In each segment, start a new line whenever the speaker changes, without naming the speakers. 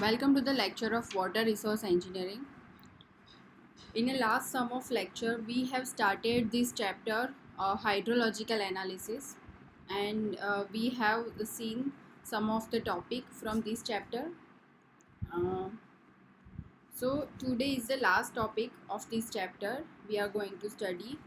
Welcome to the lecture of Water Resource Engineering. In a last sum of lecture, we have started this chapter, hydrological analysis, and we have seen some of the topic from this chapter. Uh, so today is the last topic of this chapter we are going to study.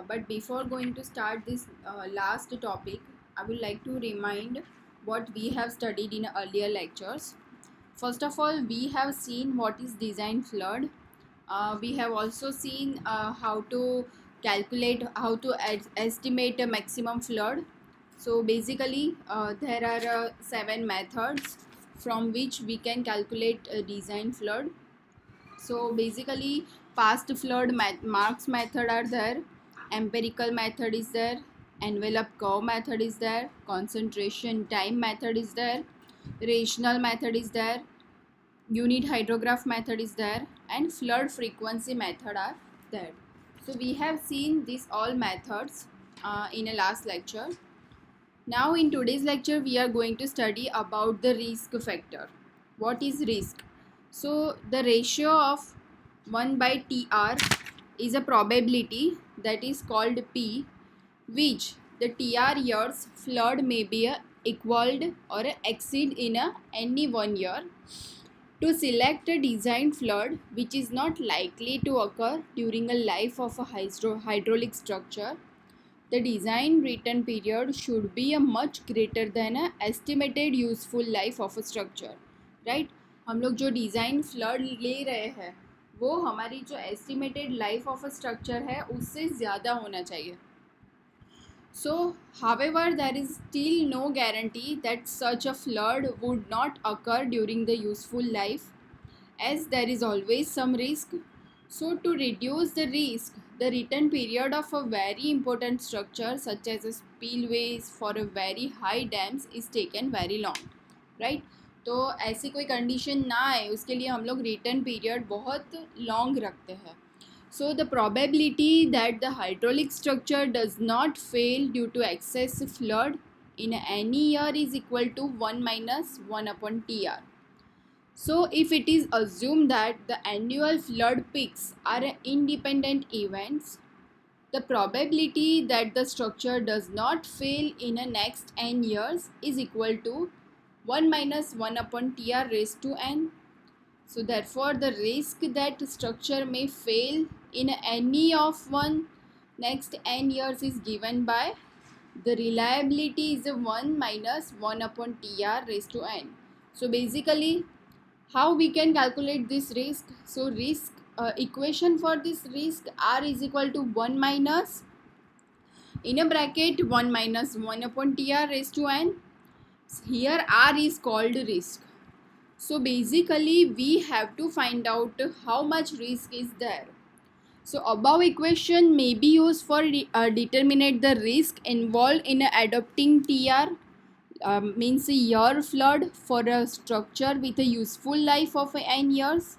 But before going to start this last topic, I would like to remind what we have studied in earlier lectures. First of all, we have seen what is design flood. We have also seen how to calculate, how to estimate a maximum flood. So basically, there are 7 methods from which we can calculate a design flood. So basically, past flood marks method are there, empirical method is there, envelope curve method is there, concentration time method is there, rational method is there, unit hydrograph method is there, and flood frequency method are there. So we have seen these all methods in a last lecture. Now in today's lecture we are going to study about the risk factor. What is risk? So the ratio of 1 by TR is a probability that is called P, which the TR years flood may be equaled or exceed in any 1 year. To select a designed flood which is not likely to occur during a life of a hydraulic structure, the design return period should be a much greater than a estimated useful life of a structure. Right? हम लोग जो design flood ले रहे हैं वो हमारी जो estimated life of a structure है उससे ज़्यादा होना चाहिए. So, however, there is still no guarantee that such a flood would not occur during the useful life, as there is always some risk. So, to reduce the risk, the return period of a very important structure such as a spillways for a very high dams is taken very long, right? तो ऐसी कोई condition ना आए उसके लिए हम लोग return period बहुत लॉन्ग रखते हैं. So the probability that the hydraulic structure does not fail due to excess flood in any year is equal to 1 minus 1 upon TR. So if it is assumed that the annual flood peaks are independent events, the probability that the structure does not fail in the next n years is equal to 1 minus 1 upon TR raised to n. So therefore the risk that structure may fail in any of one next n years is given by the reliability is 1 minus 1 upon TR raised to n. So basically how we can calculate this risk? So risk equation for this risk R is equal to 1 minus in a bracket 1 minus 1 upon TR raised to n. Here R is called risk. So basically we have to find out how much risk is there. So above equation may be used for determine the risk involved in adopting TR, means a year flood for a structure with a useful life of n years.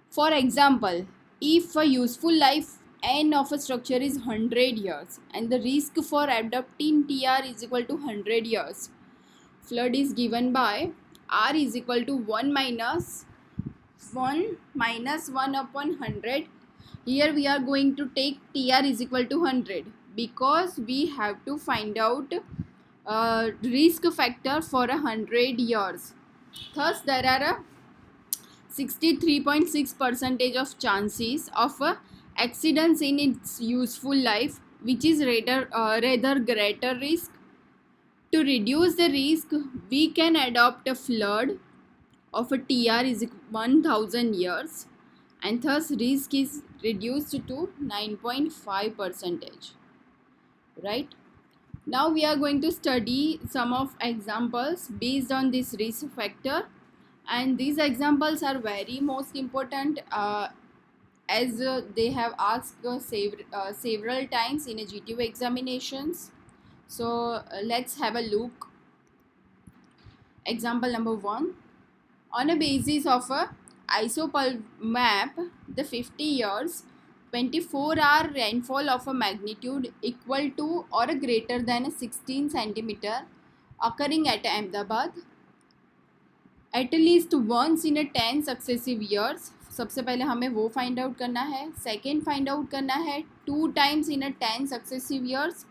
For example, if a useful life n of a structure is 100 years and the risk for adopting TR is equal to 100 years, flood is given by R is equal to 1 minus 1 upon 100. Here we are going to take TR is equal to 100 because we have to find out risk factor for 100 years. Thus there are a 63.6% of chances of accidents in its useful life, which is rather greater risk. To reduce the risk, we can adopt a flood of a TR is 1000 years and thus risk is reduced to 9.5%. Right? Now we are going to study some of examples based on this risk factor, and these examples are very most important as they have asked several times in a GTO examinations. So let's have a look. Example number 1. On a basis of a isopulse map, the 50 years 24-hour rainfall of a magnitude equal to or greater than 16 centimeter occurring at Ahmedabad at least once in 10 successive years, सबसे पहले हमें वो find out करना है. Second find out करना है 2 times in 10 successive years.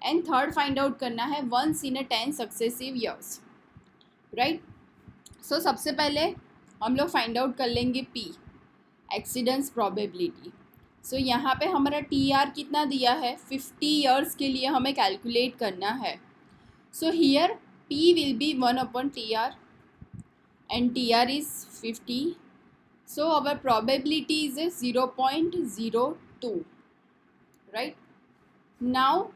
And third find out करना है once in 10 successive years. Right. So सबसे पहले हम लोग फाइंड आउट कर लेंगे पी, एक्सीडेंस प्रोबेबिलिटी. सो यहाँ पे हमारा टी आर कितना दिया है, 50 ईयर्स के लिए हमें कैलकुलेट करना है. So here P will be 1/TR and TR is 50. So our probability is 0.02. Right. Now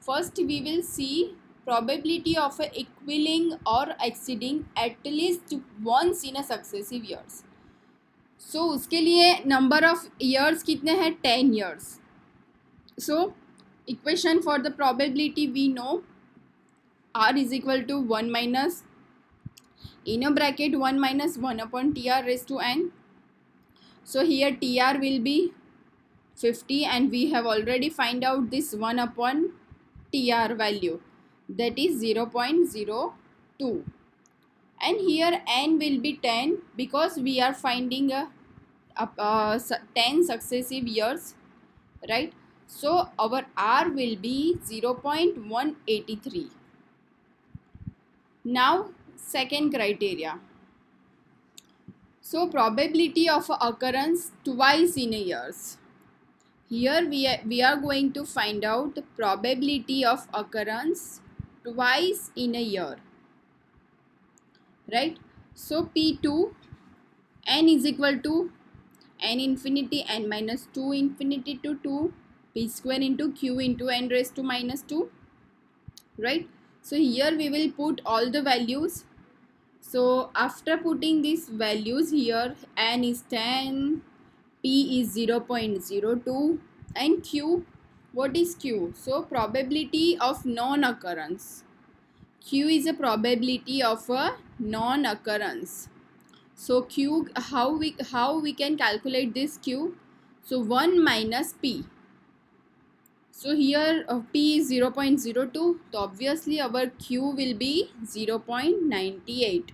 first we will see probability of equaling or exceeding at least once in a successive years. So उसके लिए number of years कितने हैं, 10 years. So equation for the probability we know, R is equal to 1 minus in a bracket 1 minus 1/TR raised to n. So here TR will be 50 and we have already find out this 1/TR value, that is 0.02. And here n will be 10 because we are finding 10 successive years, right? So our R will be 0.183. Now second criteria. So probability of occurrence twice in a years. Here we are going to find out the probability of occurrence twice in a year. Right. So P2 n is equal to n infinity n minus 2 infinity to 2 p square into q into n raised to minus 2. Right. So here we will put all the values. So after putting these values here, n is 10, p is 0.02 and q, what is q? So probability of non-occurrence. Q is a probability of a non-occurrence. So q, how we can calculate this q? So 1 minus p. So here p is 0.02, so obviously our q will be 0.98.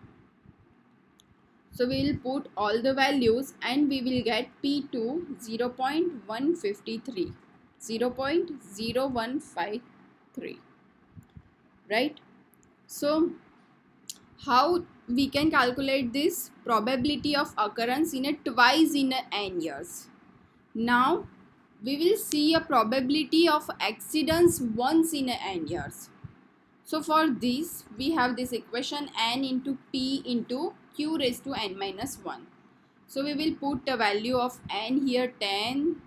So we will put all the values and we will get P2 0.153, 0.0153. Right. So how we can calculate this probability of occurrence in a twice in a n years? Now we will see a probability of accidents once in a n years. So for this we have this equation n into p into q raised to n minus 1. So we will put the value of n here 10,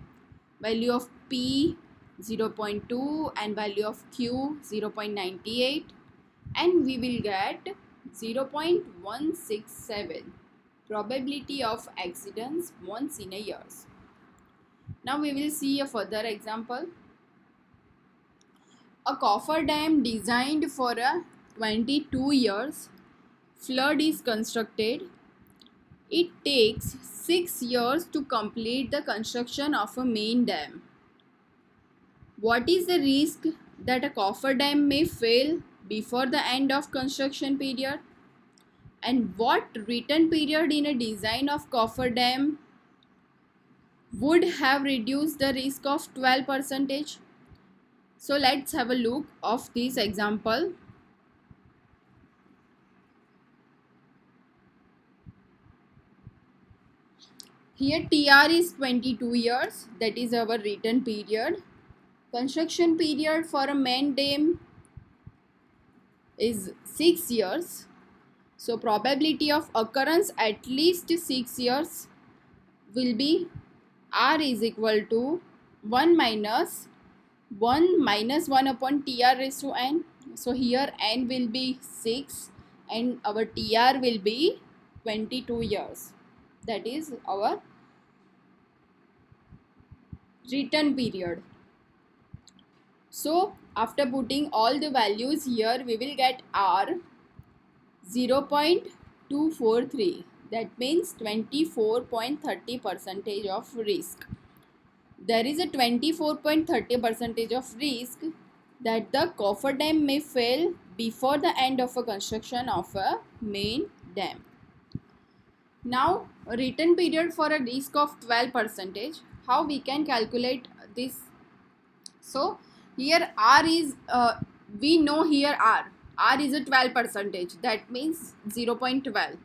value of p 0.2 and value of q 0.98, and we will get 0.167 probability of accidents once in a years. Now we will see a further example. A cofferdam designed for a 22 years flood is constructed. It takes 6 years to complete the construction of a main dam. What is the risk that a cofferdam may fail before the end of construction period? And what return period in a design of cofferdam would have reduced the risk of 12%? So let's have a look of this example. Here TR is 22 years, that is our return period. Construction period for a main dam is 6 years. So probability of occurrence at least 6 years will be R is equal to 1 minus 1/TR raised to n. So here n will be 6 and our TR will be 22 years. That is our return period. So after putting all the values here, we will get R 0.243. That means 24.30% of risk. There is a 24.30% of risk that the cofferdam may fail before the end of a construction of a main dam. Now, return period for a risk of 12%. How we can calculate this? So here R is we know here R is a 12%. That means 0.12.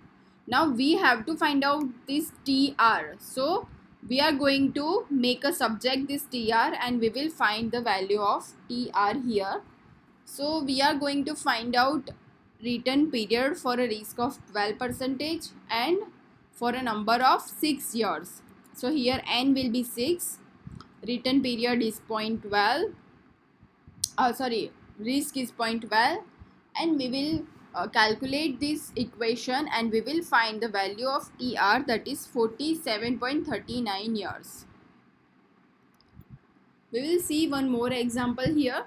Now we have to find out this TR. So we are going to make a subject this TR and we will find the value of TR here. So we are going to find out return period for a risk of 12% and for a number of 6 years. So here N will be 6, return period is 0.12, risk is 0.12, and we will calculate this equation and we will find the value of TR, that is 47.39 years. We will see one more example here.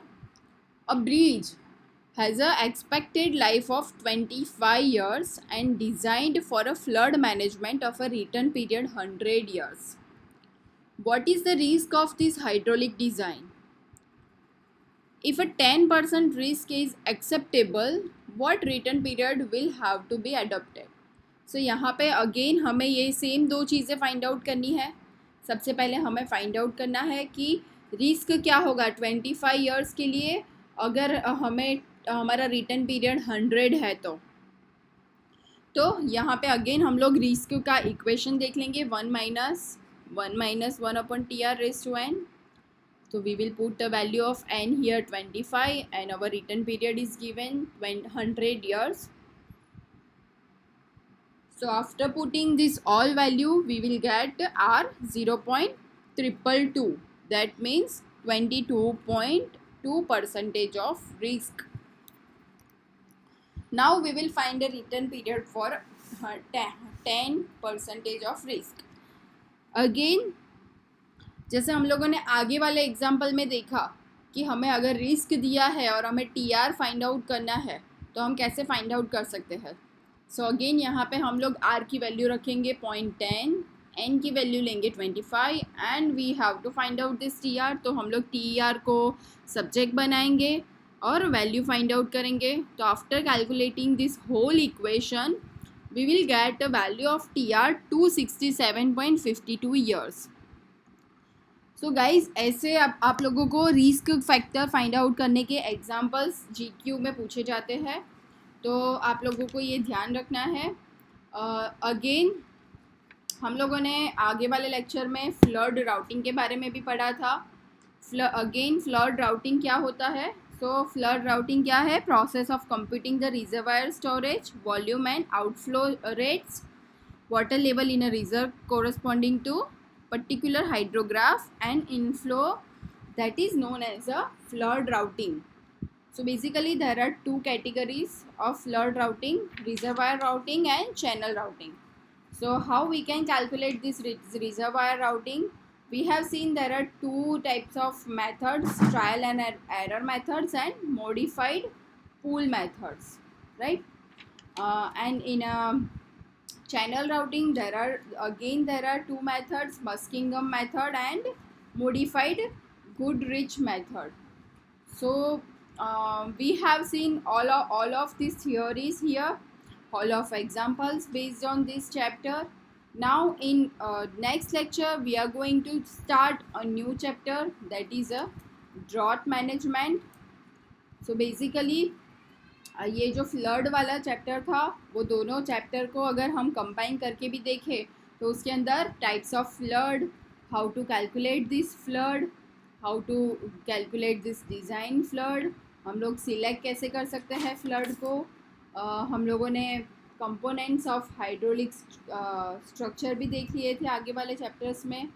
A bridge has a expected life of 25 years and designed for a flood management of a return period 100 years. What is the risk of this hydraulic design? If a 10% risk is acceptable, what return period will have to be adopted? So यहाँ पे again हमें ये same दो चीज़ें find out करनी है. सबसे पहले हमें फाइंड आउट करना है कि रिस्क क्या होगा 25 ईयर्स के लिए अगर हमें हमारा रिटर्न पीरियड 100 है तो यहाँ पे अगेन हम लोग रिस्क का इक्वेशन देख लेंगे. 1 - 1/TR⁴. So we will put the value of N here 25 and our return period is given 100 years. So after putting this all value we will get R 0.222. That means 22.2% of risk. Now we will find a return period for 10% of risk. Again जैसे हम लोगों ने आगे वाले example में देखा कि हमें अगर रिस्क दिया है और हमें TR फाइंड आउट करना है तो हम कैसे फाइंड आउट कर सकते हैं. सो अगेन यहाँ पे हम लोग R की वैल्यू रखेंगे 0.10, N की वैल्यू लेंगे 25 and we have to find out this TR. तो हम लोग TR को सब्जेक्ट बनाएंगे और वैल्यू फाइंड आउट करेंगे. तो after calculating this whole equation we will get a value of TR 267.52 years. So guys ऐसे आप लोगों को रिस्क फैक्टर फाइंड आउट करने के एग्जांपल्स GQ में पूछे जाते हैं, तो आप लोगों को ये ध्यान रखना है. अगेन हम लोगों ने आगे वाले लेक्चर में फ्लड राउटिंग के बारे में भी पढ़ा था. फ्लड राउटिंग क्या होता है? सो फ्लड राउटिंग क्या है? Process of computing the reservoir storage volume and outflow rates water level in a reserve corresponding to particular hydrograph and inflow, that is known as a flood routing. So basically there are two categories of flood routing: reservoir routing and channel routing. So how we can calculate this reservoir routing? We have seen there are two types of methods: trial and error methods and modified pool methods, right? And in a channel routing there are two methods: Muskingum method and modified Goodrich method. So we have seen all of these theories here, all of examples based on this chapter. Now in next lecture we are going to start a new chapter, that is a drought management. So basically ये जो flood वाला chapter था वो दोनों chapter को अगर हम combine करके भी देखें तो उसके अंदर types of flood, how to calculate this flood, how to calculate this design flood, हम लोग सिलेक्ट कैसे कर सकते हैं फ्लड को, हम लोगों ने कंपोनेंट्स ऑफ हाइड्रोलिक स्ट्रक्चर भी देख लिए थे आगे वाले चैप्टर्स में.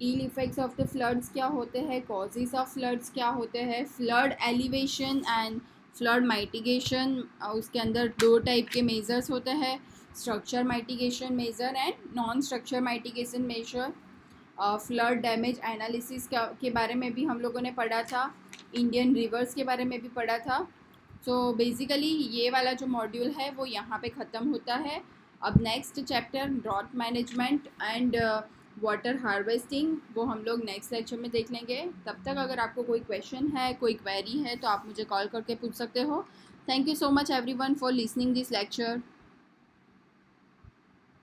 Ill effects of the floods क्या होते हैं, कॉजेज ऑफ फ्लड्स क्या होते हैं, flood elevation and flood mitigation. उसके अंदर दो टाइप के मेजर्स होते हैं: structure mitigation measure and non structure mitigation measure. Flood damage analysis के बारे में भी हम लोगों ने पढ़ा था, इंडियन रिवर्स के बारे में भी पढ़ा था. सो बेसिकली ये वाला जो मॉड्यूल है वो यहाँ पे ख़त्म होता है. अब next chapter drought management and water harvesting वो हम लोग नेक्स्ट लेक्चर में देख लेंगे. तब तक अगर आपको कोई क्वेश्चन है, कोई क्वेरी है तो आप मुझे कॉल करके पूछ सकते हो. Thank you so much everyone for listening this lecture.